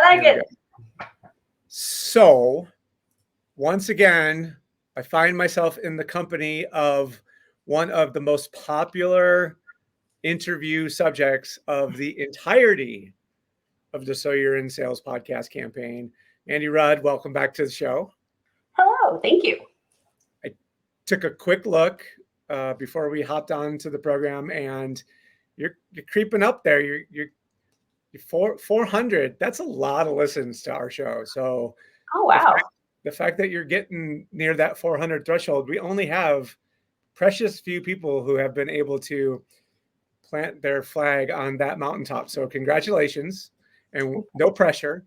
like it. So, once again, I find myself in the company of one of the most popular interview subjects of the entirety of the So You're in Sales podcast campaign. Mandy Rudd, welcome back to the show. Hello, thank you. I took a quick look before we hopped on to the program, and you're creeping up there. You're 400. That's a lot of listens to our show. So, oh wow, the fact that you're getting near that 400 threshold, we only have precious few people who have been able to plant their flag on that mountaintop. So, congratulations, and no pressure.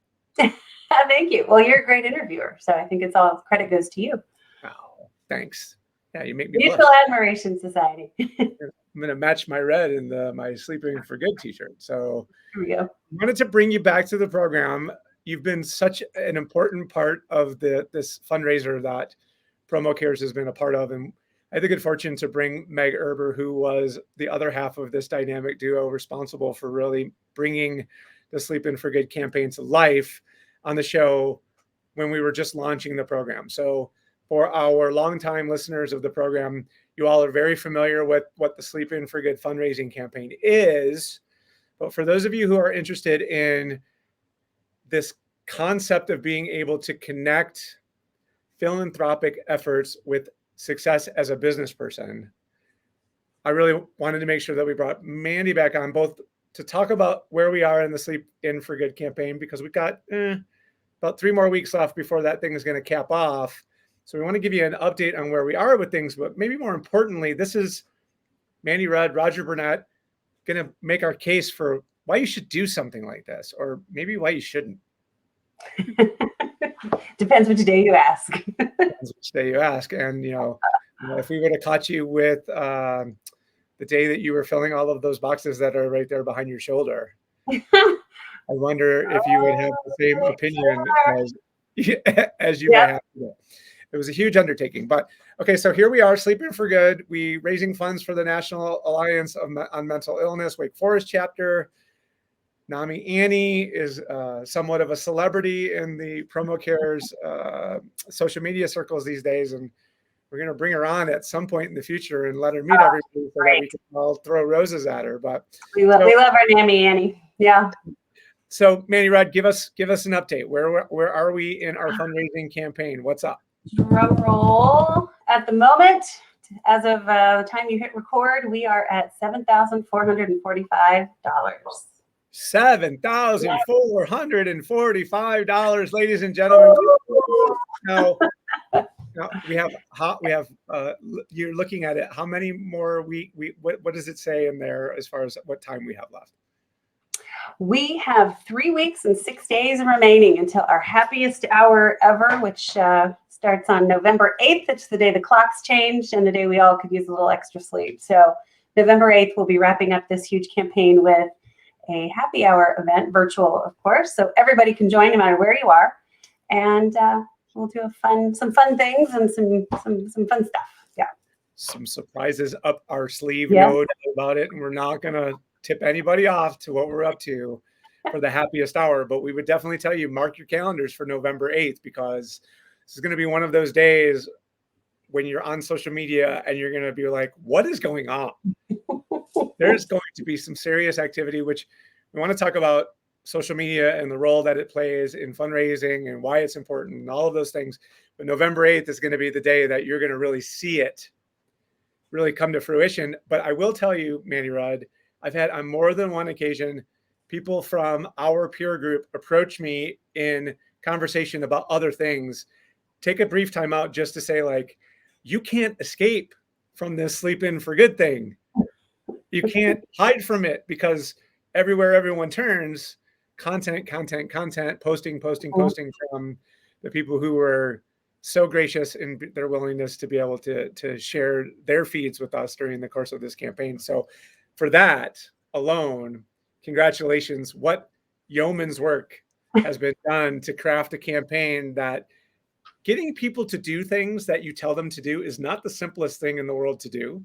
Thank you. Well, you're a great interviewer, so I think it's all credit goes to you. Oh, thanks. Yeah, you make me Mutual blush. Admiration Society. I'm going to match my red in my Sleeping for Good t-shirt. So here we go. I wanted to bring you back to the program. You've been such an important part of this fundraiser that Promo Cares has been a part of. And I had the good fortune to bring Meg Erber, who was the other half of this dynamic duo responsible for really bringing the Sleeping for Good campaign to life, on the show when we were just launching the program. So for our longtime listeners of the program, you all are very familiar with what the Sleep In for Good fundraising campaign is. But for those of you who are interested in this concept of being able to connect philanthropic efforts with success as a business person, I really wanted to make sure that we brought Mandy back on, both to talk about where we are in the Sleep In for Good campaign, because we've got about 3 more weeks left before that thing is going to cap off. So we want to give you an update on where we are with things, but maybe more importantly, this is Mandy Rudd, Roger Burnett, going to make our case for why you should do something like this, or maybe why you shouldn't. Depends which day you ask. Depends which day you ask. And, if we would have caught you with the day that you were filling all of those boxes that are right there behind your shoulder, I wonder if you would have the same opinion as you might have today. It was a huge undertaking, but okay. So here we are, Sleeping for Good. We raising funds for the National Alliance on Mental Illness, Wake Forest chapter. Nami Annie is somewhat of a celebrity in the Promo Cares social media circles these days, and we're going to bring her on at some point in the future and let her meet everybody so that we can all throw roses at her. But we love our Nami Annie. Yeah. So, Mandy Rudd, give us an update. Where are we in our fundraising campaign? What's up? Drum roll. At the moment, as of the time you hit record, we are at $7,445. $7,445, ladies and gentlemen. Now we have you're looking at it. How many more what does it say in there as far as what time we have left? We have 3 weeks and 6 days remaining until our happiest hour ever, which starts on November 8th. It's the day the clocks changed and the day we all could use a little extra sleep. So November 8th, we'll be wrapping up this huge campaign with a happy hour event, virtual, of course. So everybody can join no matter where you are. And we'll do some fun things and some fun stuff. Yeah. Some surprises up our sleeve, no doubt about it. And we're not going to tip anybody off to what we're up to for the happiest hour, but we would definitely tell you, mark your calendars for November 8th, because this is going to be one of those days when you're on social media and you're going to be like, what is going on? There's going to be some serious activity, which we want to talk about social media and the role that it plays in fundraising and why it's important and all of those things. But November 8th is going to be the day that you're going to really see it really come to fruition. But I will tell you, Mandy Rudd, I've had on more than one occasion people from our peer group approach me in conversation about other things, take a brief time out just to say, like, you can't escape from this Sleep In for Good thing. You can't hide from it, because everywhere everyone turns, content, posting from the people who were so gracious in their willingness to be able to share their feeds with us during the course of this campaign. So for that alone, congratulations. What yeoman's work has been done to craft a campaign that getting people to do things that you tell them to do is not the simplest thing in the world to do.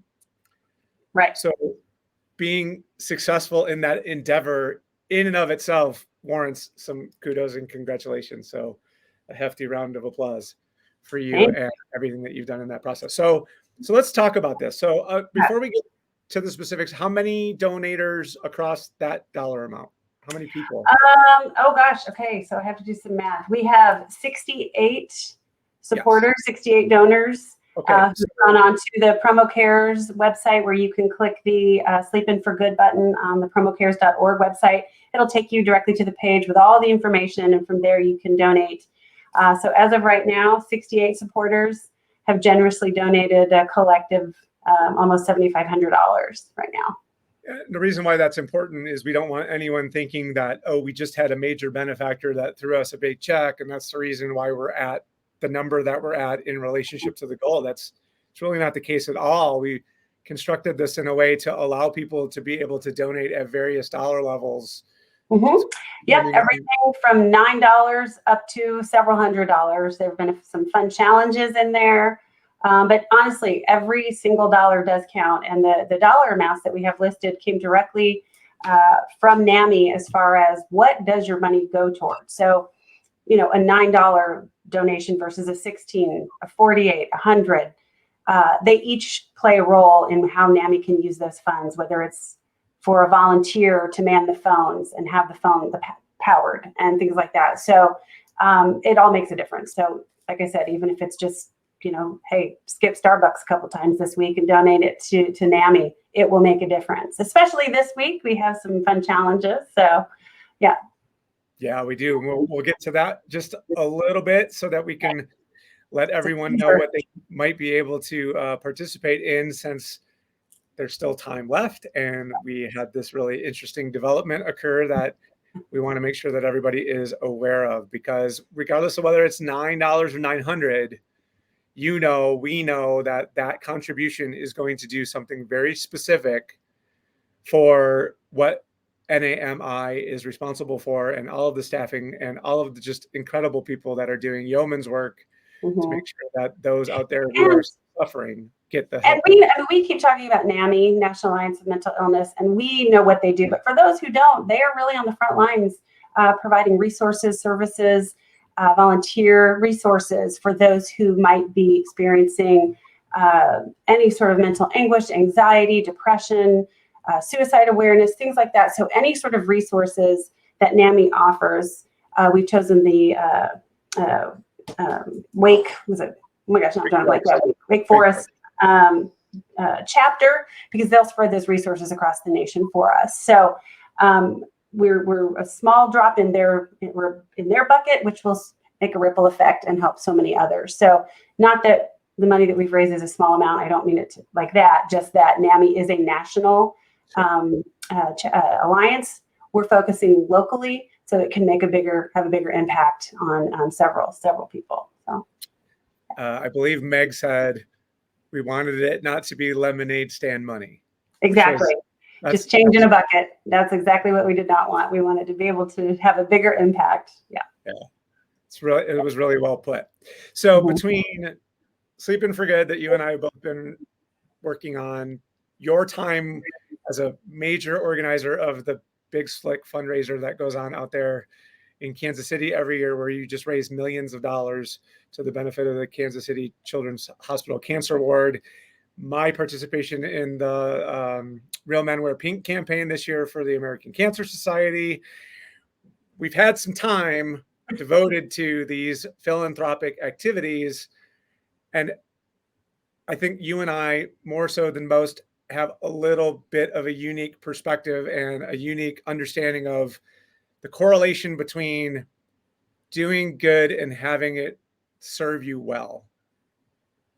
Right. So being successful in that endeavor in and of itself warrants some kudos and congratulations. So a hefty round of applause for you Thanks. and everything that you've done in that process. So let's talk about this. So before we get to the specifics, how many donators across that dollar amount? How many people? Oh gosh. Okay. So I have to do some math. We have 68 supporters, 68 donors. Okay. Who've gone on to the Promo Cares website where you can click the Sleeping for Good button on the promocares.org website. It'll take you directly to the page with all the information, and from there you can donate. So as of right now, 68 supporters have generously donated a collective almost $7,500 right now. The reason why that's important is we don't want anyone thinking that, oh, we just had a major benefactor that threw us a big check, and that's the reason why we're at the number that we're at in relationship to the goal. It's really not the case at all. We constructed this in a way to allow people to be able to donate at various dollar levels. Mm-hmm. Yep, everything from $9 up to several $100s. There have been some fun challenges in there. But honestly, every single dollar does count. And the dollar amounts that we have listed came directly from NAMI as far as what does your money go towards. So, a $9 donation versus a 16, a 48, 100. They each play a role in how NAMI can use those funds, whether it's for a volunteer to man the phones and have the phone powered and things like that. So it all makes a difference. So like I said, even if it's just, hey, skip Starbucks a couple times this week and donate it to NAMI, it will make a difference. Especially this week, we have some fun challenges. So yeah. Yeah, we do. We'll get to that just a little bit so that we can let everyone know what they might be able to participate in, since there's still time left. And we had this really interesting development occur that we want to make sure that everybody is aware of, because regardless of whether it's $9 or 900, we know that contribution is going to do something very specific for what NAMI is responsible for, and all of the staffing and all of the just incredible people that are doing yeoman's work to make sure that those out there who are suffering get the help. And we keep talking about NAMI, National Alliance of Mental Illness, and we know what they do. But for those who don't, they are really on the front lines, providing resources, services, volunteer resources for those who might be experiencing any sort of mental anguish, anxiety, depression, suicide awareness, things like that. So any sort of resources that NAMI offers, we've chosen the Wake Forest chapter, because they'll spread those resources across the nation for us. So we're a small drop in their bucket, which will make a ripple effect and help so many others. So not that the money that we've raised is a small amount. I don't mean it like that. Just that NAMI is a national alliance. We're focusing locally so it can have a bigger impact on several people. So I believe Meg said we wanted it not to be lemonade stand money. Exactly. Just changing a bucket. That's exactly what we did not want. We wanted to be able to have a bigger impact. Yeah. It was really well put. So between Sleeping for Good, that you and I have both been working on, your time as a major organizer of the Big Slick fundraiser that goes on out there in Kansas City every year, where you just raise millions of dollars to the benefit of the Kansas City Children's Hospital Cancer Ward. My participation in the Real Men Wear Pink campaign this year for the American Cancer Society. We've had some time devoted to these philanthropic activities. And I think you and I, more so than most, have a little bit of a unique perspective and a unique understanding of the correlation between doing good and having it serve you well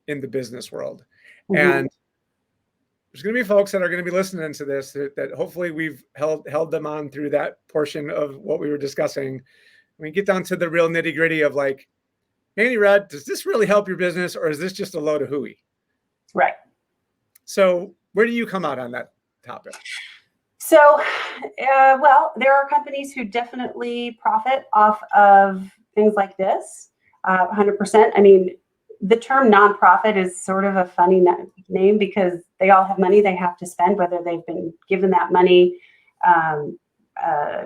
in the business world. And there's going to be folks that are going to be listening to this that hopefully we've held them on through that portion of what we were discussing. We get down to the real nitty gritty of like, Manny Red, does this really help your business, or is this just a load of hooey? Right. So where do you come out on that topic? So, well, there are companies who definitely profit off of things like this, 100%. I mean, the term nonprofit is sort of a funny name because they all have money they have to spend, whether they've been given that money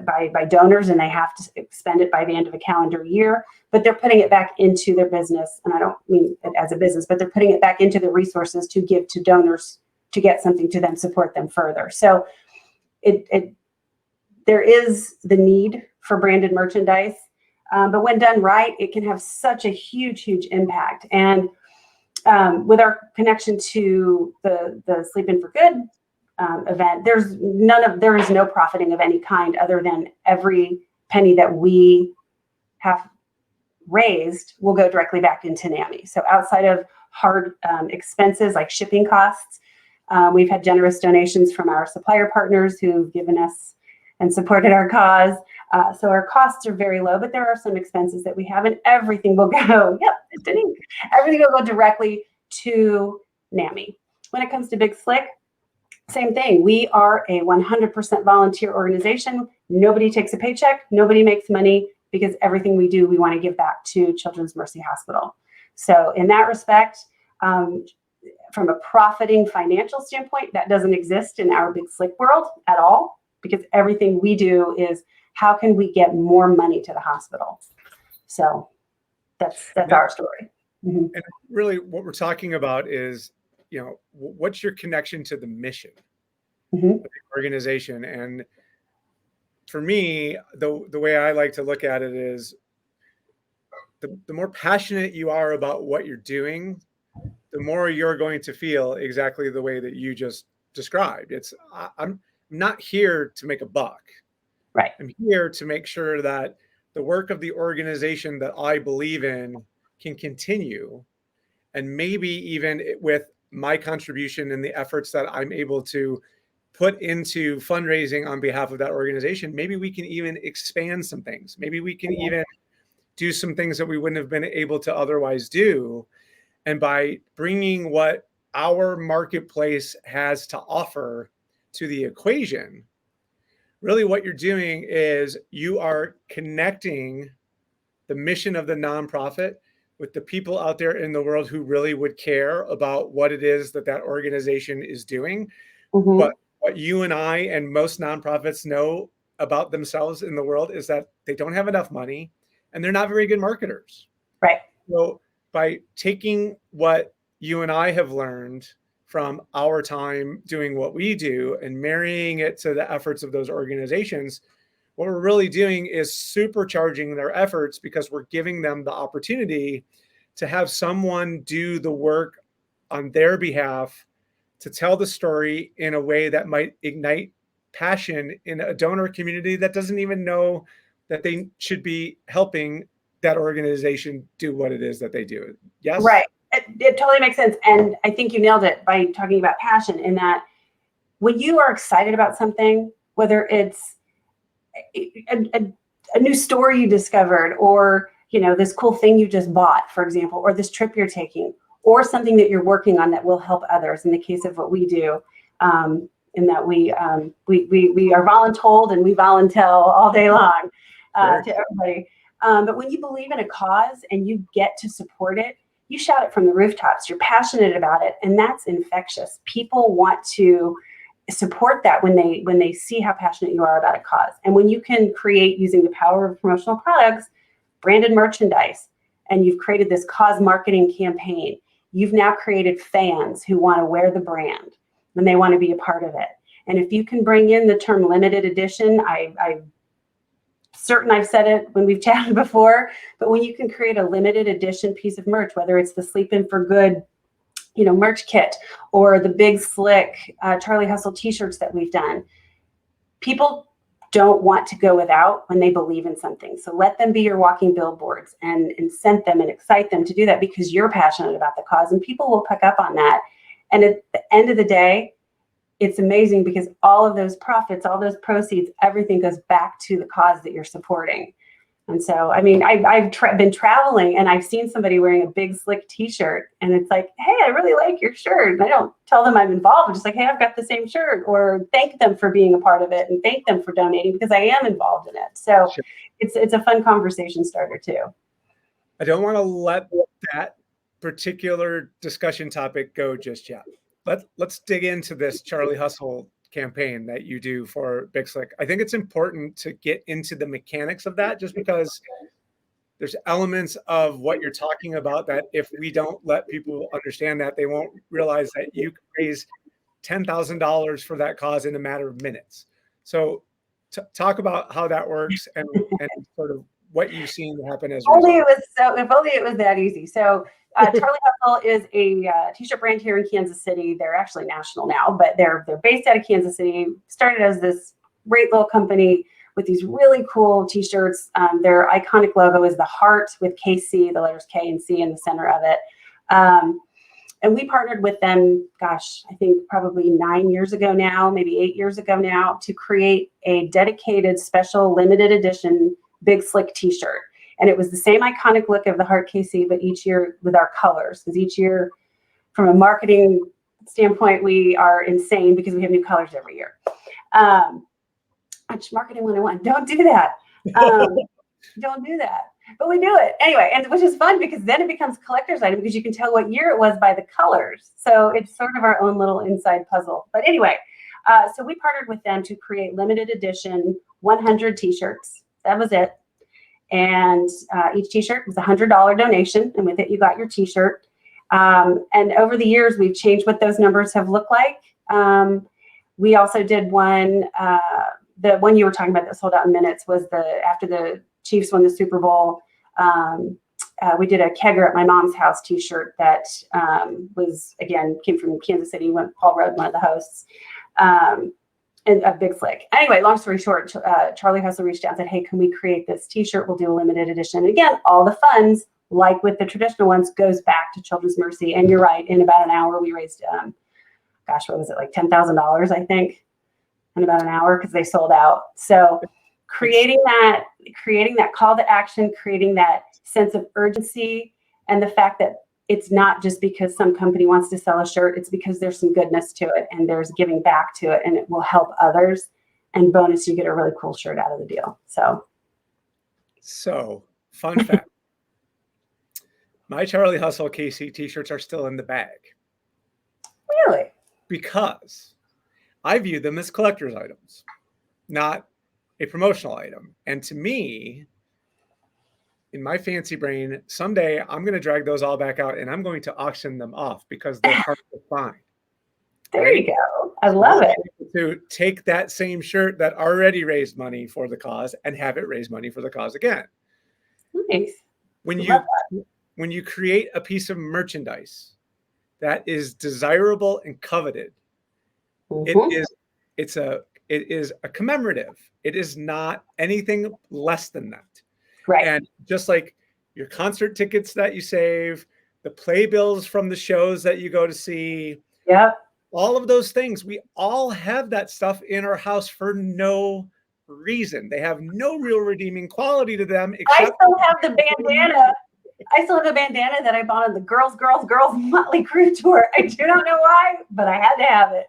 by donors, and they have to spend it by the end of a calendar year, but they're putting it back into their business. And I don't mean it as a business, but they're putting it back into the resources to give to donors to get something to then support them further. So there is the need for branded merchandise, but when done right, it can have such a huge impact. And with our connection to the Sleep In for Good event, there is no profiting of any kind other than every penny that we have raised will go directly back into NAMI. So outside of hard expenses like shipping costs, we've had generous donations from our supplier partners who've given us and supported our cause. So our costs are very low, but there are some expenses that we have, and everything will go, everything will go directly to NAMI. When it comes to Big Slick, same thing. We are a 100% volunteer organization. Nobody takes a paycheck. Nobody makes money, because everything we do, we want to give back to Children's Mercy Hospital. So in that respect, from a profiting financial standpoint, that doesn't exist in our Big Slick world at all, because everything we do is how can we get more money to the hospital? So that's our story. Mm-hmm. And really what we're talking about is, what's your connection to the mission of the organization? And for me, the way I like to look at it is the more passionate you are about what you're doing, the more you're going to feel exactly the way that you just described. I'm not here to make a buck. Right. I'm here to make sure that the work of the organization that I believe in can continue, and maybe even with my contribution and the efforts that I'm able to put into fundraising on behalf of that organization, maybe we can even expand some things. Maybe we can even do some things that we wouldn't have been able to otherwise do. And by bringing what our marketplace has to offer to the equation, really what you're doing is you are connecting the mission of the nonprofit with the people out there in the world who really would care about what it is that organization is doing. Mm-hmm. But what you and I and most nonprofits know about themselves in the world is that they don't have enough money and they're not very good marketers. Right. So by taking what you and I have learned from our time doing what we do and marrying it to the efforts of those organizations, what we're really doing is supercharging their efforts, because we're giving them the opportunity to have someone do the work on their behalf to tell the story in a way that might ignite passion in a donor community that doesn't even know that they should be helping that organization do what it is that they do. Yes? Right. It totally makes sense. And I think you nailed it by talking about passion, in that when you are excited about something, whether it's a new store you discovered, or this cool thing you just bought, for example, or this trip you're taking, or something that you're working on that will help others. In the case of what we do, in that we are voluntold and we voluntel all day long to everybody. But when you believe in a cause and you get to support it, you shout it from the rooftops. You're passionate about it, and that's infectious. People want to support that when they see how passionate you are about a cause. And when you can create, using the power of promotional products, branded merchandise, and you've created this cause marketing campaign, you've now created fans who want to wear the brand and they want to be a part of it. And if you can bring in the term limited edition, I'm certain I've said it when we've chatted before, but when you can create a limited edition piece of merch, whether it's the Sleep In for Good merch kit, or the Big Slick Charlie Hustle t-shirts that we've done, people don't want to go without when they believe in something. So let them be your walking billboards and incent them and excite them to do that, because you're passionate about the cause, and people will pick up on that. And at the end of the day, it's amazing, because all of those profits, all those proceeds, everything goes back to the cause that you're supporting. And so, I mean, I've been traveling and I've seen somebody wearing a Big Slick t-shirt, and it's like, hey, I really like your shirt. And I don't tell them I'm involved. I'm just like, hey, I've got the same shirt, or thank them for being a part of it and thank them for donating, because I am involved in it. So sure. It's a fun conversation starter too. I don't want to let that particular discussion topic go just yet. Let's dig into this Charlie Hustle campaign that you do for Big Slick. I think it's important to get into the mechanics of that, just because there's elements of what you're talking about that if we don't let people understand that, they won't realize that you can raise $10,000 for that cause in a matter of minutes. So talk about how that works and sort of what you've seen happen as a result. If only it was that easy. So Charlie Hustle is a t-shirt brand here in Kansas City. They're actually national now, but they're based out of Kansas City. Started as this great little company with these really cool t-shirts. Their iconic logo is the heart with KC, the letters K and C in the center of it. And we partnered with them, gosh, I think probably 9 years ago now, maybe 8 years ago now, to create a dedicated special limited edition Big Slick t-shirt. And it was the same iconic look of the heart KC, but each year with our colors. Because each year, from a marketing standpoint, we are insane because we have new colors every year. Which marketing 101, don't do that. Don't do that. But we do it anyway, and which is fun because then it becomes a collector's item because you can tell what year it was by the colors. So it's sort of our own little inside puzzle. But anyway, so we partnered with them to create limited edition 100 t-shirts. That was it. And each t-shirt was a $100 donation, and with it you got your t-shirt. And over the years, we've changed what those numbers have looked like. We also did one. The one you were talking about that sold out in minutes was after the Chiefs won the Super Bowl. We did a Kegger at my mom's house t-shirt that came from Kansas City. Paul Rudd, one of the hosts, and a Big Slick. Anyway, long story short, Charlie Hustle reached out and said, hey, can we create this t-shirt? We'll do a limited edition. And again, all the funds, like with the traditional ones, goes back to Children's Mercy. And you're right, in about an hour, we raised, what was it, like $10,000, I think, in about an hour because they sold out. So creating that call to action, creating that sense of urgency, and the fact that it's not just because some company wants to sell a shirt, it's because there's some goodness to it and there's giving back to it and it will help others. And bonus, you get a really cool shirt out of the deal. So fun fact, my Charlie Hustle KC t-shirts are still in the bag. Really? Because I view them as collector's items, not a promotional item. And to me, in my fancy brain, someday I'm going to drag those all back out and I'm going to auction them off because they're hard to find. There you go. I love it. To take that same shirt that already raised money for the cause and have it raise money for the cause again. Nice. When you create a piece of merchandise that is desirable and coveted, it is a commemorative. It is not anything less than that. Right. And just like your concert tickets that you save, the playbills from the shows that you go to see, all of those things, we all have that stuff in our house for no reason. They have no real redeeming quality to them. I still have the bandana. I still have a bandana that I bought on the Girls Motley Crue tour. I do not know why, but I had to have it.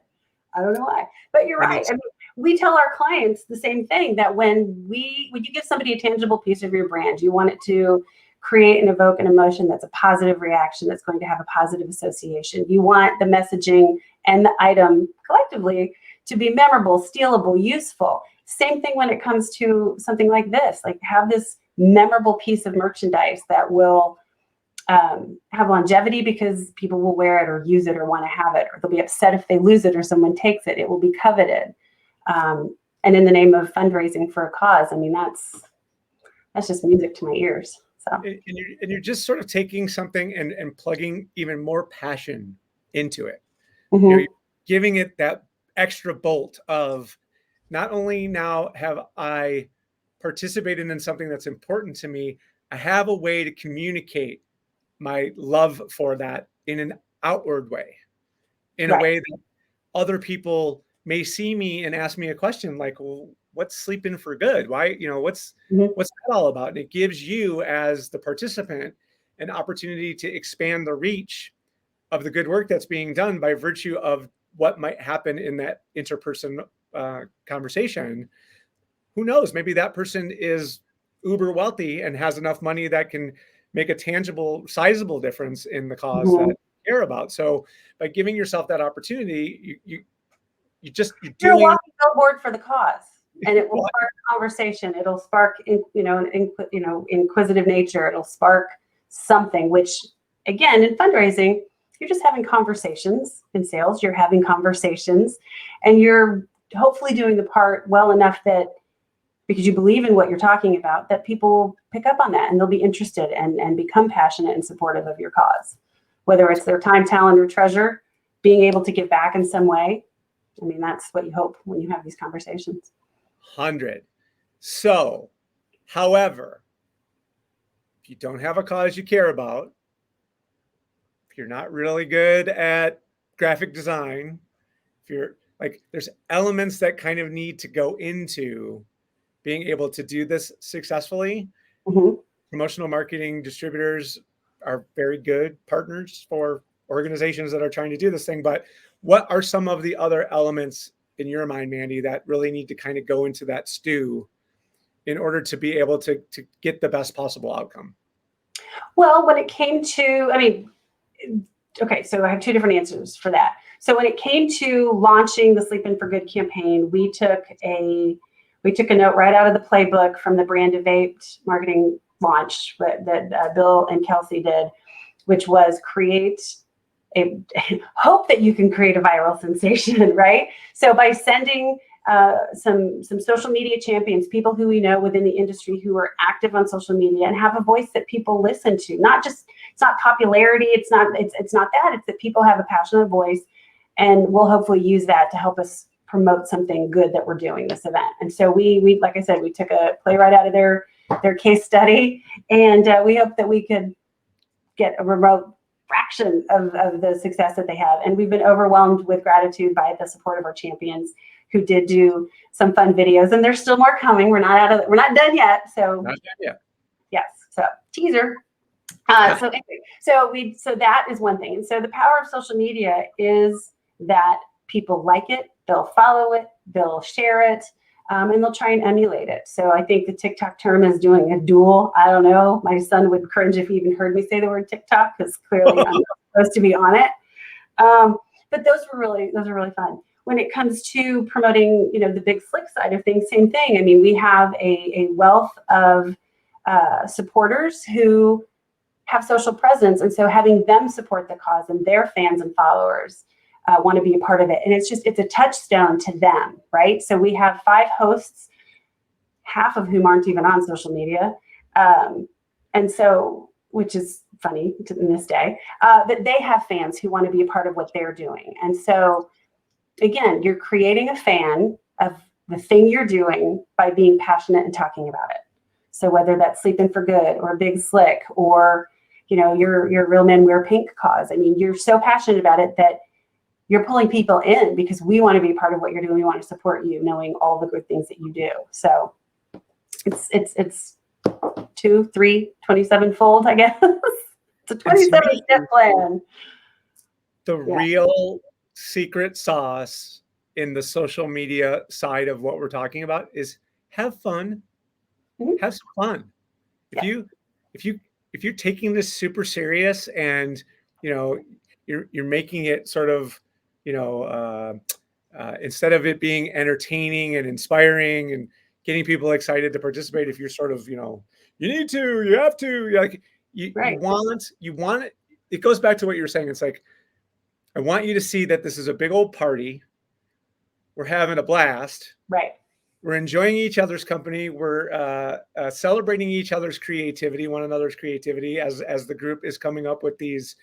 I don't know why, but you're right. I mean, we tell our clients the same thing, that when you give somebody a tangible piece of your brand, you want it to create and evoke an emotion that's a positive reaction, that's going to have a positive association. You want the messaging and the item collectively to be memorable, stealable, useful. Same thing when it comes to something like this, like have this memorable piece of merchandise that will have longevity because people will wear it or use it or want to have it, or they'll be upset if they lose it or someone takes it. It will be coveted. And in the name of fundraising for a cause, I mean, that's just music to my ears. So, and you're just sort of taking something and plugging even more passion into it. You're giving it that extra bolt of, not only now have I participated in something that's important to me, I have a way to communicate my love for that in an outward way, in a way that other people may see me and ask me a question like, well, what's Sleeping for Good? Why, what's that all about? And it gives you as the participant an opportunity to expand the reach of the good work that's being done by virtue of what might happen in that interperson conversation. Who knows? Maybe that person is uber wealthy and has enough money that can make a tangible, sizable difference in the cause that you care about. So by giving yourself that opportunity, you're You're a doing. walking billboard for the cause, and it will spark conversation. It'll spark, inquisitive nature. It'll spark something, which again, in fundraising, you're just having conversations. In sales, you're having conversations, and you're hopefully doing the part well enough that because you believe in what you're talking about, that people pick up on that and they'll be interested and become passionate and supportive of your cause, whether it's their time, talent, or treasure, being able to give back in some way. I mean, that's what you hope when you have these conversations. 100. So, however, if you don't have a cause you care about, if you're not really good at graphic design, if you're like, there's elements that kind of need to go into being able to do this successfully. Mm-hmm. Promotional marketing distributors are very good partners for organizations that are trying to do this thing. But what are some of the other elements in your mind, Mandy, that really need to kind of go into that stew in order to be able to get the best possible outcome? Well, when it came to, okay, so I have two different answers for that. So when it came to launching the Sleep In for Good campaign, we took a note right out of the playbook from the Brand of Vaped marketing launch that Bill and Kelsey did, which was hope that you can create a viral sensation, right? So by sending some social media champions, people who we know within the industry who are active on social media and have a voice that people listen to, it's not popularity, it's not that, it's that people have a passionate voice, and we'll hopefully use that to help us promote something good that we're doing this event. And so we like I said, we took a play right out of their case study, and we hope that we could get a remote fraction of the success that they have. And we've been overwhelmed with gratitude by the support of our champions who did do some fun videos, and there's still more coming. We're not done yet. So not done yet. Yes. So teaser. So that is one thing. And so the power of social media is that people like it, they'll follow it, they'll share it, and they'll try and emulate it. So I think the TikTok term is doing a duel. I don't know. My son would cringe if he even heard me say the word TikTok, because clearly I'm not supposed to be on it. But those were really fun. When it comes to promoting, the big slick side of things, same thing. I mean, we have a wealth of supporters who have social presence, and so having them support the cause and their fans and followers want to be a part of it, and it's a touchstone to them, right? So we have 5 hosts, half of whom aren't even on social media, and so, which is funny in this day, that they have fans who want to be a part of what they're doing. And so again, you're creating a fan of the thing you're doing by being passionate and talking about it. So whether that's Sleep In for Good or Big Slick or, your Real Men Wear Pink cause, I mean, you're so passionate about it that you're pulling people in because we want to be a part of what you're doing. We want to support you, knowing all the good things that you do. So it's 2, 3, 27-fold, I guess. It's a 27-step plan. The real secret sauce in the social media side of what we're talking about is have fun. Mm-hmm. Have some fun. If you're taking this super serious and you're making it sort of instead of it being entertaining and inspiring and getting people excited to participate, if you're sort of you have to, like you want it goes back to what you were saying. It's like, I want you to see that this is a big old party. We're having a blast. Right. We're enjoying each other's company. We're celebrating each other's creativity, one another's creativity, as the group is coming up with these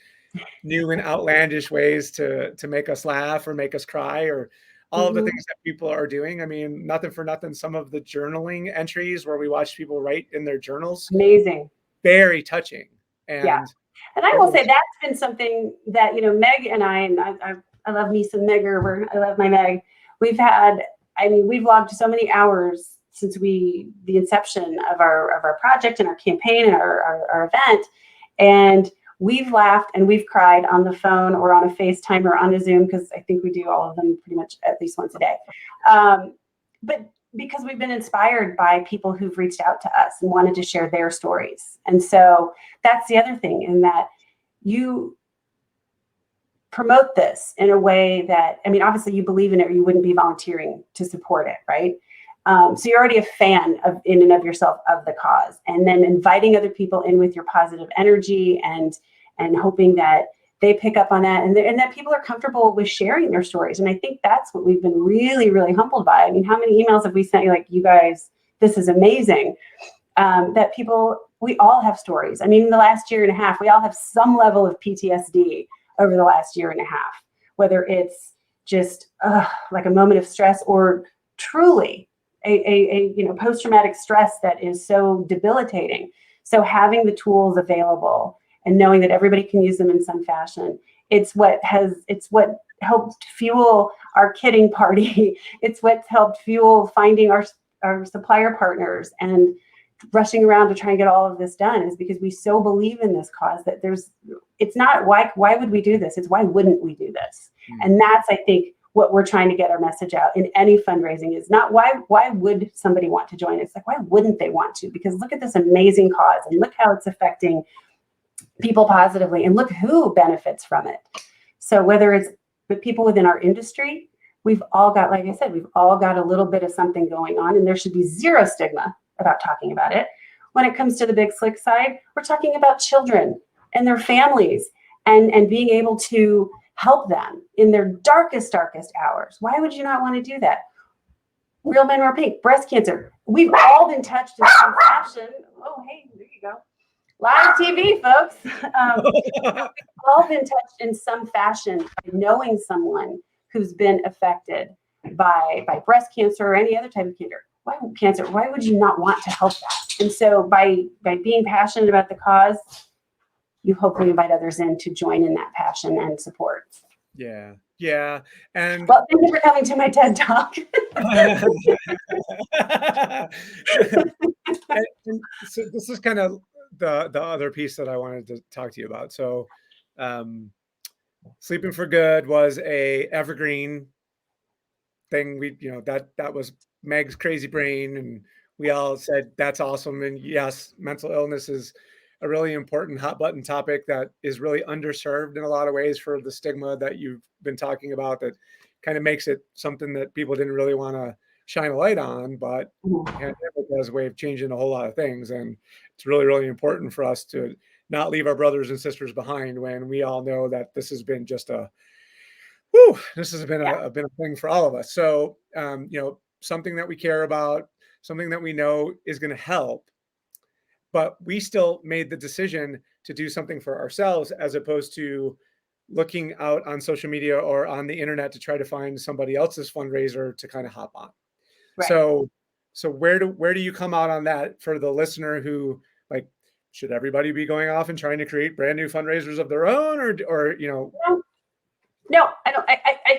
new and outlandish ways to make us laugh or make us cry, or all of the things that people are doing. I mean, nothing for nothing. Some of the journaling entries where we watch people write in their journals. Amazing. Very touching. And And I will say that's been something that, Meg and I love me some Megger. I love my Meg. We've logged so many hours since the inception of our project and our campaign and our event. And we've laughed and we've cried on the phone or on a FaceTime or on a Zoom, because I think we do all of them pretty much at least once a day. But because we've been inspired by people who've reached out to us and wanted to share their stories. And so that's the other thing, in that promote this in a way that, I mean, obviously you believe in it or you wouldn't be volunteering to support it, right? So you're already a fan of in and of yourself of the cause, and then inviting other people in with your positive energy and hoping that they pick up on that and that people are comfortable with sharing their stories. And I think that's what we've been really, really humbled by. I mean, how many emails have we sent you like, you guys, this is amazing. That people, we all have stories. I mean, in the last year and a half, we all have some level of PTSD over the last year and a half, whether it's just like a moment of stress or truly a post-traumatic stress that is so debilitating. So having the tools available and knowing that everybody can use them in some fashion, it's what helped fuel our kidding party. It's what's helped fuel finding our supplier partners and rushing around to try and get all of this done, is because we so believe in this cause that it's not why would we do this? It's why wouldn't we do this? And that's, I think, what we're trying to get our message out in any fundraising is not why would somebody want to join? It's like, why wouldn't they want to? Because look at this amazing cause and look how it's affecting people positively and look who benefits from it. So whether it's the people within our industry, we've all got, like I said, we've all got a little bit of something going on, and there should be zero stigma about talking about it. When it comes to the big slick side, we're talking about children and their families and being able to help them in their darkest hours. Why would you not want to do that? Real Men Wear Pink, breast cancer. We've all been touched in some fashion. Oh, hey, there you go. Live TV, folks. We've all been touched in some fashion by knowing someone who's been affected by breast cancer or any other type of cancer. Why would you not want to help that? And so by being passionate about the cause, you hopefully invite others in to join in that passion and support. Yeah. Yeah. And well, thank you for coming to my TED Talk. and so this is kind of the other piece that I wanted to talk to you about. So Sleeping for Good was a evergreen thing. That was Meg's crazy brain, and we all said that's awesome. And yes, mental illness is a really important hot button topic that is really underserved in a lot of ways for the stigma that you've been talking about, that kind of makes it something that people didn't really want to shine a light on, but pandemic has a way of changing a whole lot of things. And it's really, really important for us to not leave our brothers and sisters behind when we all know that this has been just this has been a thing for all of us. So, something that we care about, something that we know is going to help, but we still made the decision to do something for ourselves as opposed to looking out on social media or on the internet to try to find somebody else's fundraiser to kind of hop on. Right. So where do you come out on that for the listener who, like, should everybody be going off and trying to create brand new fundraisers of their own or No, I don't.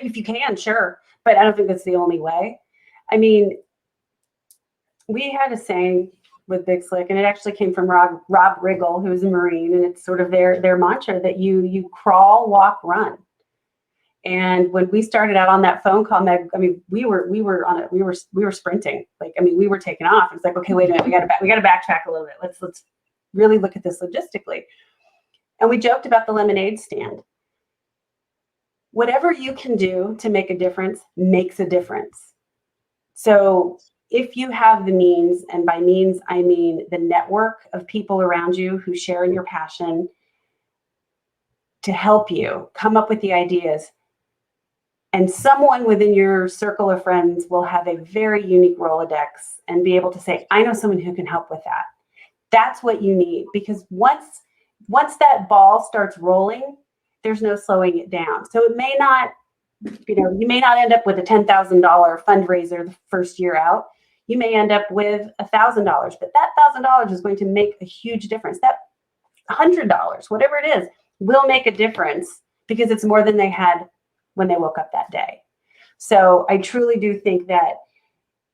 If you can, sure, but I don't think that's the only way. I mean, we had a saying with Big Slick, and it actually came from Rob Riggle, who's a Marine, and it's sort of their mantra that you crawl, walk, run. And when we started out on that phone call, Meg, I mean, we were sprinting. Like, I mean, we were taking off. It's like, okay, wait a minute, we got to backtrack a little bit. Let's really look at this logistically. And we joked about the lemonade stand. Whatever you can do to make a difference makes a difference. So if you have the means, and by means, I mean the network of people around you who share in your passion to help you come up with the ideas, and someone within your circle of friends will have a very unique Rolodex and be able to say, I know someone who can help with that. That's what you need, because once that ball starts rolling, there's no slowing it down. So it may not, you may not end up with a $10,000 fundraiser the first year out. You may end up with $1,000, but that $1,000 is going to make a huge difference. That $100, whatever it is, will make a difference because it's more than they had when they woke up that day. So I truly do think that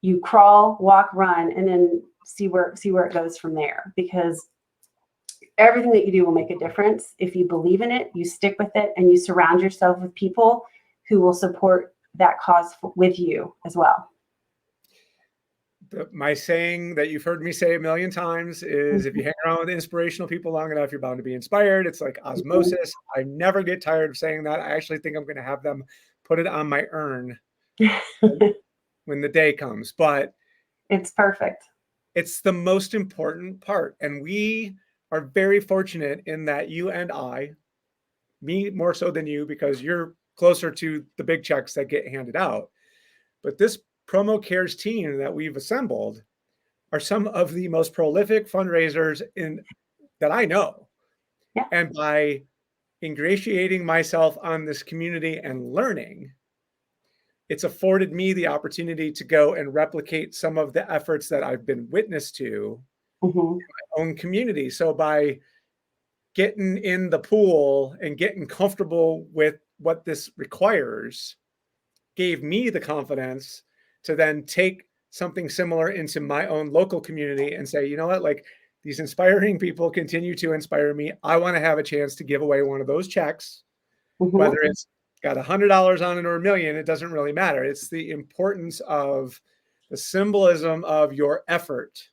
you crawl, walk, run, and then see where it goes from there, because everything that you do will make a difference. If you believe in it, you stick with it, and you surround yourself with people who will support that cause with you as well. My saying that you've heard me say a million times is if you hang around with inspirational people long enough, you're bound to be inspired. It's like Mhm. osmosis. I never get tired of saying that. I actually think I'm going to have them put it on my urn when the day comes. But It's perfect. it's the most important part. And we are very fortunate in that you and I, me more so than you, because you're closer to the big checks that get handed out. But this promo cares team that we've assembled are some of the most prolific fundraisers in that I know. Yeah. And by ingratiating myself on this community and learning, it's afforded me the opportunity to go and replicate some of the efforts that I've been witness to Mhm. in my own community. So by getting in the pool and getting comfortable with what this requires gave me the confidence to then take something similar into my own local community and say, you know what, like these inspiring people continue to inspire me. I want to have a chance to give away one of those checks, whether Mhm. it's got $100 on it or a million, it doesn't really matter. It's the importance of the symbolism of your effort,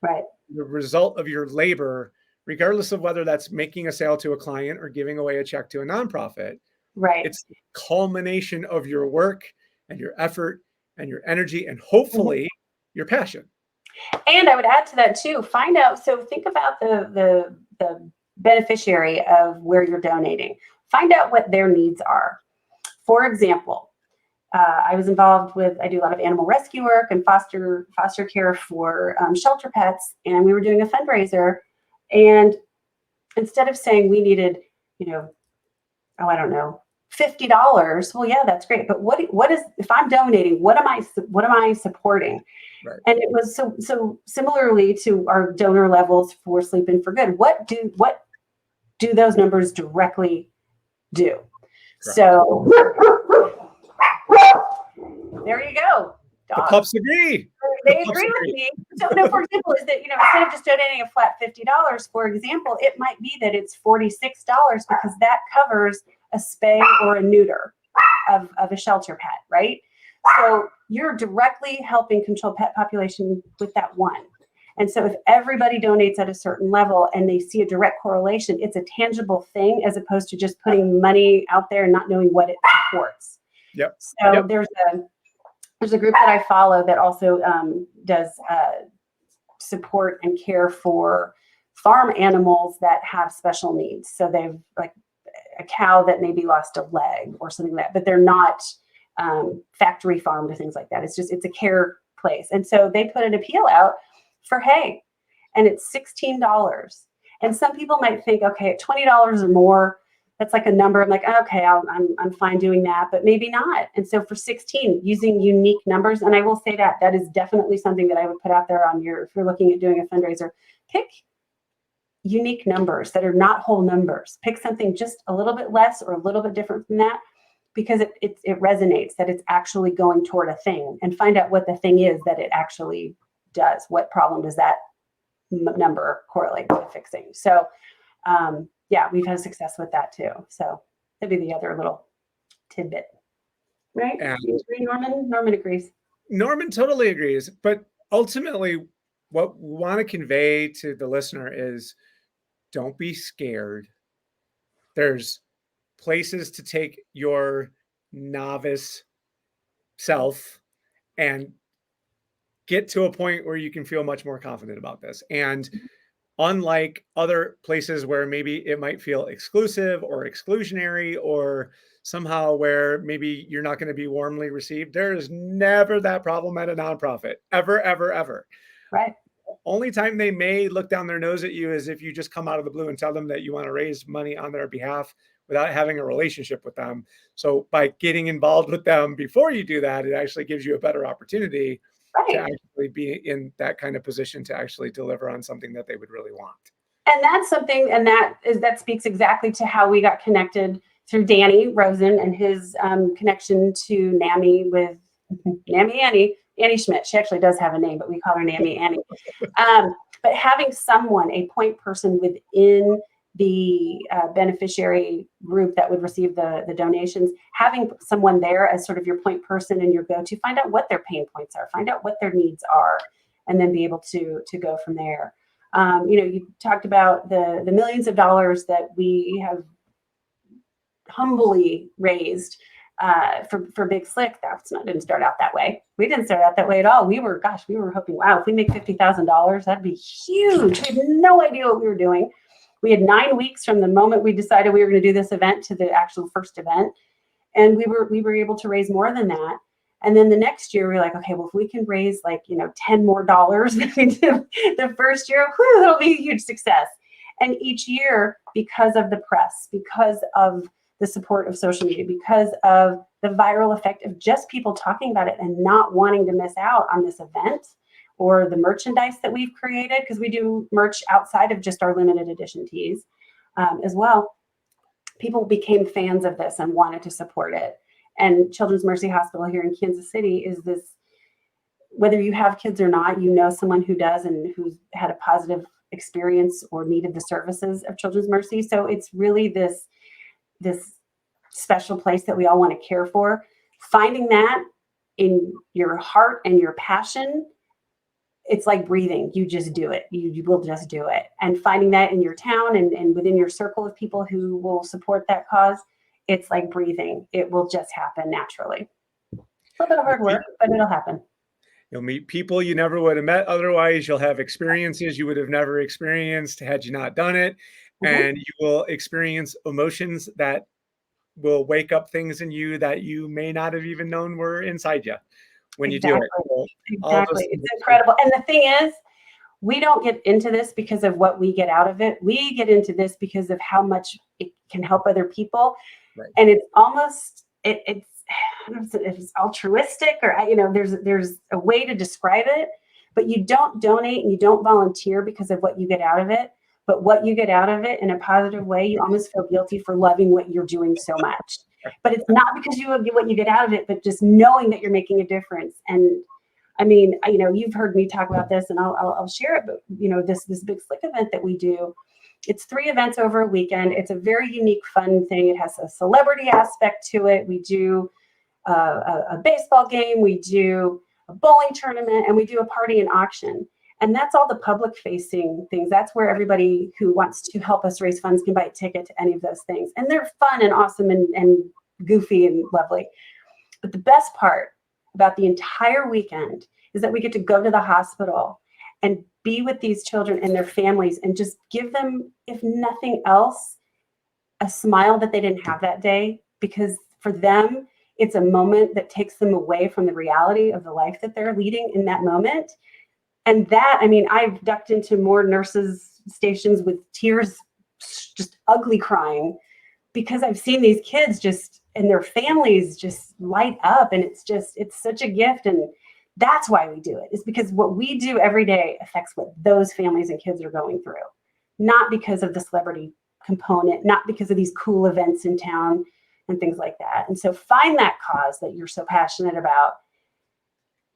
Right. the result of your labor, regardless of whether that's making a sale to a client or giving away a check to a nonprofit. Right. It's the culmination of your work and your effort and your energy and Mhm. hopefully your passion. And I would add to that too. Find out. So think about the beneficiary of where you're donating. Find out what their needs are. For example, I was involved with. I do a lot of animal rescue work and foster care for shelter pets, and we were doing a fundraiser. And instead of saying we needed, you know, oh, I don't know, $50. Well, yeah, that's great. But what is if I'm donating? What am I supporting? Right. And it was so similarly to our donor levels for Sleep In for Good. What do those numbers directly do? Correct. So there you go, The dogs. pups agree. The They pups agree with agree. me. So no, for example, is that instead of just donating a flat $50, for example, it might be that it's $46 because that covers a spay or a neuter of a shelter pet, right? So you're directly helping control pet population with that one. And so if everybody donates at a certain level and they see a direct correlation, it's a tangible thing as opposed to just putting money out there and not knowing what it supports. Yep. So Yep. there's a group that I follow that also does support and care for farm animals that have special needs. So they've like a cow that maybe lost a leg or something like that, but they're not factory farmed or things like that. It's a care place. And so they put an appeal out for hay, and it's $16. And some people might think, okay, at $20 or more, that's like a number. I'm like, okay, I'm fine doing that, but maybe not. And so for 16, using unique numbers, and I will say that is definitely something that I would put out there on if you're looking at doing a fundraiser, pick unique numbers that are not whole numbers. Pick something just a little bit less or a little bit different from that because it resonates that it's actually going toward a thing, and find out what the thing is that it actually does. What problem does that number correlate to fixing? So yeah, we've had success with that too. So that'd be the other little tidbit, right? And You agree, Norman? Norman agrees. Norman totally agrees. But ultimately, what we want to convey to the listener is don't be scared. There's places to take your novice self and get to a point where you can feel much more confident about this. And unlike other places where maybe it might feel exclusive or exclusionary or somehow where maybe you're not going to be warmly received, there is never that problem at a nonprofit, ever, ever, ever. Right. Only time they may look down their nose at you is if you just come out of the blue and tell them that you want to raise money on their behalf without having a relationship with them. So by getting involved with them before you do that, it actually gives you a better opportunity to Right. actually be in that kind of position to actually deliver on something that they would really want. And that's something, and that speaks exactly to how we got connected through Danny Rosen and his connection to NAMI with Annie Schmidt. She actually does have a name, but we call her NAMI Annie. But having someone, a point person within the beneficiary group that would receive the donations, having someone there as sort of your point person and your go-to, find out what their pain points are, find out what their needs are, and then be able to go from there. You talked about the millions of dollars that we have humbly raised for Big Slick. Didn't start out that way. We didn't start out that way at all. We were hoping, wow, if we make $50,000, that'd be huge. We had no idea what we were doing. We had 9 weeks from the moment we decided we were going to do this event to the actual first event. And we were able to raise more than that. And then the next year we were like, okay, well, if we can raise like, $10 more than we did the first year, that'll be a huge success. And each year, because of the press, because of the support of social media, because of the viral effect of just people talking about it and not wanting to miss out on this event or the merchandise that we've created, because we do merch outside of just our limited edition tees as well. People became fans of this and wanted to support it. And Children's Mercy Hospital here in Kansas City is this, whether you have kids or not, someone who does and who's had a positive experience or needed the services of Children's Mercy. So it's really this special place that we all want to care for. Finding that in your heart and your passion, it's like breathing. You just do it. You will just do it. And finding that in your town and within your circle of people who will support that cause, it's like breathing. It will just happen naturally. A little bit of hard work, but it'll happen. You'll meet people you never would have met otherwise. You'll have experiences you would have never experienced had you not done it. And you will experience emotions that will wake up things in you that you may not have even known were inside you when you do it. So exactly. It's incredible. And the thing is, we don't get into this because of what we get out of it. We get into this because of how much it can help other people. Right. And it's almost, it's altruistic, or, there's a way to describe it, but you don't donate and you don't volunteer because of what you get out of it. But what you get out of it in a positive way, you almost feel guilty for loving what you're doing so much. But it's not because you get what you get out of it, but just knowing that you're making a difference. And I mean, you've heard me talk about this, and I'll share it. But this Big Slick event that we do, it's 3 events over a weekend. It's a very unique, fun thing. It has a celebrity aspect to it. We do a baseball game, we do a bowling tournament, and we do a party and auction. And that's all the public facing things. That's where everybody who wants to help us raise funds can buy a ticket to any of those things. And they're fun and awesome and goofy and lovely. But the best part about the entire weekend is that we get to go to the hospital and be with these children and their families and just give them, if nothing else, a smile that they didn't have that day. Because for them, it's a moment that takes them away from the reality of the life that they're leading in that moment. And that, I've ducked into more nurses' stations with tears, just ugly crying, because I've seen these kids just, and their families just light up. And it's such a gift. And that's why we do it, is because what we do every day affects what those families and kids are going through. Not because of the celebrity component, not because of these cool events in town and things like that. And so find that cause that you're so passionate about.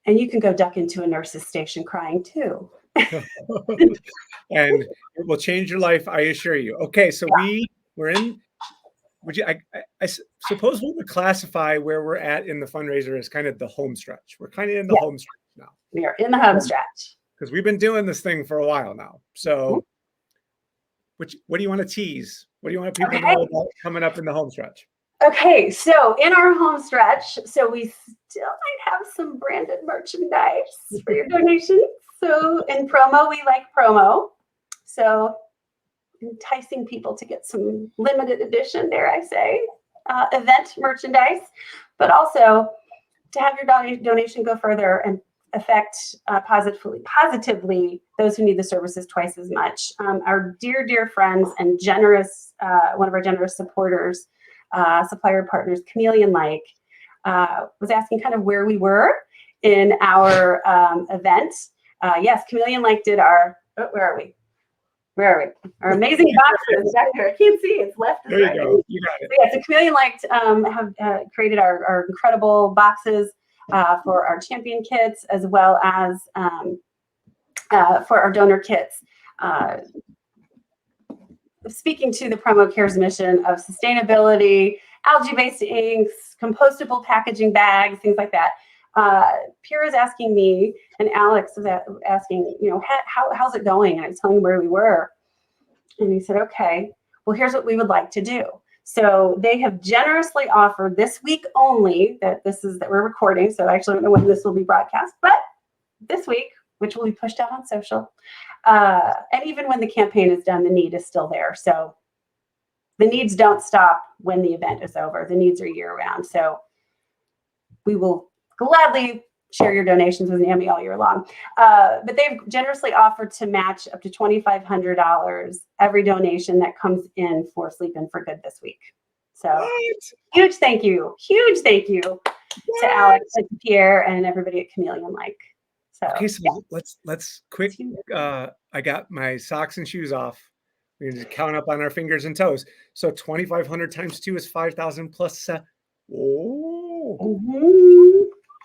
And you can go duck into a nurse's station crying too. And it will change your life, I assure you. Okay, so we're in. I suppose we would classify where we're at in the fundraiser as kind of the home stretch. We're kind of in the home stretch now. We are in the home stretch. Because we've been doing this thing for a while now. So what do you want to tease? What do you want people to know about coming up in the home stretch? Okay, so in our home stretch, so we still might have some branded merchandise for your donations. So in promo, we like promo. So enticing people to get some limited edition, dare I say, event merchandise, but also to have your donation go further and affect positively those who need the services twice as much. Our dear friends and generous, one of our generous supporters, supplier partners, Chameleon Like, was asking kind of where we were in our event. Yes, Chameleon Like did our, where are we? Our amazing boxes back there. I can't see, it's left. There you go. You got it. So, yeah, so Chameleon Like have created our incredible boxes for our champion kits, as well as for our donor kits. Speaking to the Promo Care's mission of sustainability, algae-based inks, compostable packaging bags, things like that. Pierre is asking me, and Alex is asking, how's it going? And I was telling him where we were. And he said, okay, well, here's what we would like to do. So they have generously offered this week only, that we're recording. So I actually don't know when this will be broadcast, but this week, which will be pushed out on social. And even when the campaign is done, the need is still there. So the needs don't stop when the event is over. The needs are year round. So we will gladly share your donations with NAMI all year long. But they've generously offered to match up to $2,500 every donation that comes in for Sleeping for Good this week. So huge thank you to Alex and to Pierre and everybody at Chameleon Like. So okay, so let's quick. I got my socks and shoes off. We're gonna just count up on our fingers and toes. So 2,500 times 2 is 5,000 plus.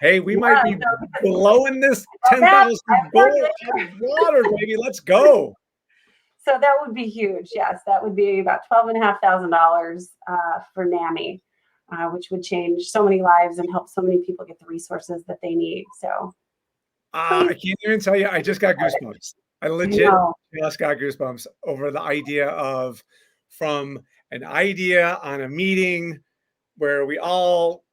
Hey, we might be blowing this 10,000 goal out of water, baby. Let's go. So that would be huge. Yes, that would be about $12,500 for NAMI, which would change so many lives and help so many people get the resources that they need. So I can't even tell you. I just got goosebumps. I legit just got goosebumps over the idea of, from an idea on a meeting where we all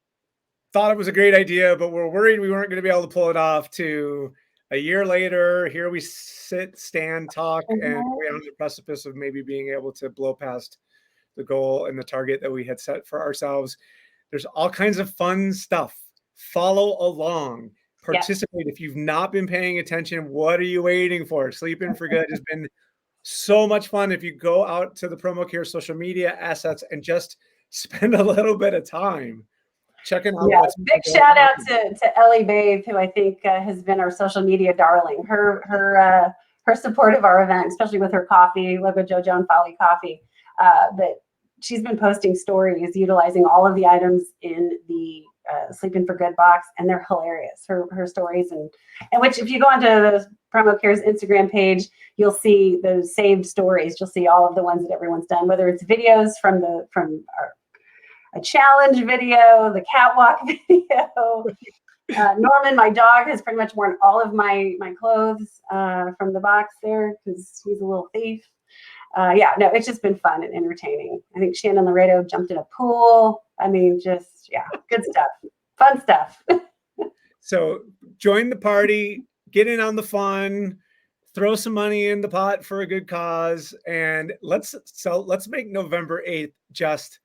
thought it was a great idea, but we're worried we weren't going to be able to pull it off, to a year later, here we sit, stand, talk, and we're on the precipice of maybe being able to blow past the goal and the target that we had set for ourselves. There's all kinds of fun stuff. Follow along. Participate. If you've not been paying attention, what are you waiting for? Sleeping for Good has been so much fun. If you go out to the Promo Care social media assets and just spend a little bit of time checking out. Big shout out to Ellie Babe, who I think has been our social media darling. Her support of our event, especially with her coffee, logo JoJo and Folly coffee. But she's been posting stories utilizing all of the items in the Sleeping for Good box, and they're hilarious. Her stories, and which, if you go onto the Promo Care's Instagram page, you'll see those saved stories. You'll see all of the ones that everyone's done, whether it's videos from a challenge video, the catwalk video. Norman, my dog, has pretty much worn all of my clothes from the box there because he's a little thief. It's just been fun and entertaining. I think Shannon Laredo jumped in a pool. I mean, good stuff. Fun stuff. So join the party, get in on the fun, throw some money in the pot for a good cause, and let's make November 8th just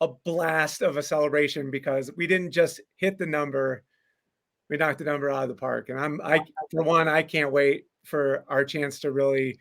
a blast of a celebration, because we didn't just hit the number, we knocked the number out of the park. And for one, I can't wait for our chance to really,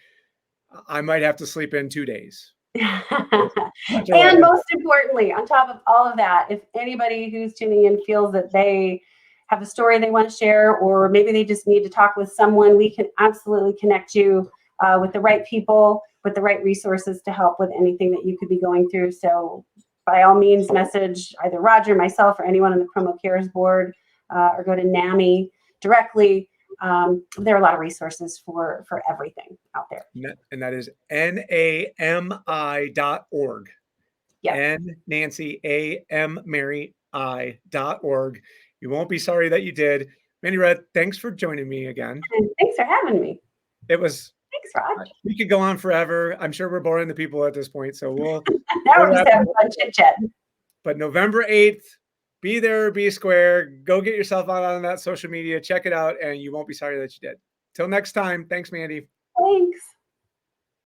I might have to sleep in 2 days. And most importantly, on top of all of that, if anybody who's tuning in feels that they have a story they want to share, or maybe they just need to talk with someone, we can absolutely connect you with the right people, with the right resources to help with anything that you could be going through. So by all means, message either Roger, myself, or anyone on the Promo Cares board, or go to NAMI directly. There are a lot of resources for everything out there. And that is NAMI.org. Yeah. N Nancy, A-M Mary I.org. You won't be sorry that you did. Mandy Red, thanks for joining me again. And thanks for having me. Thanks, Rod. We could go on forever. I'm sure we're boring the people at this point, so we'll now we're just having fun chit-chat. But November 8th, be there, be square. Go get yourself out on that social media. Check it out, and you won't be sorry that you did. Till next time. Thanks, Mandy. Thanks.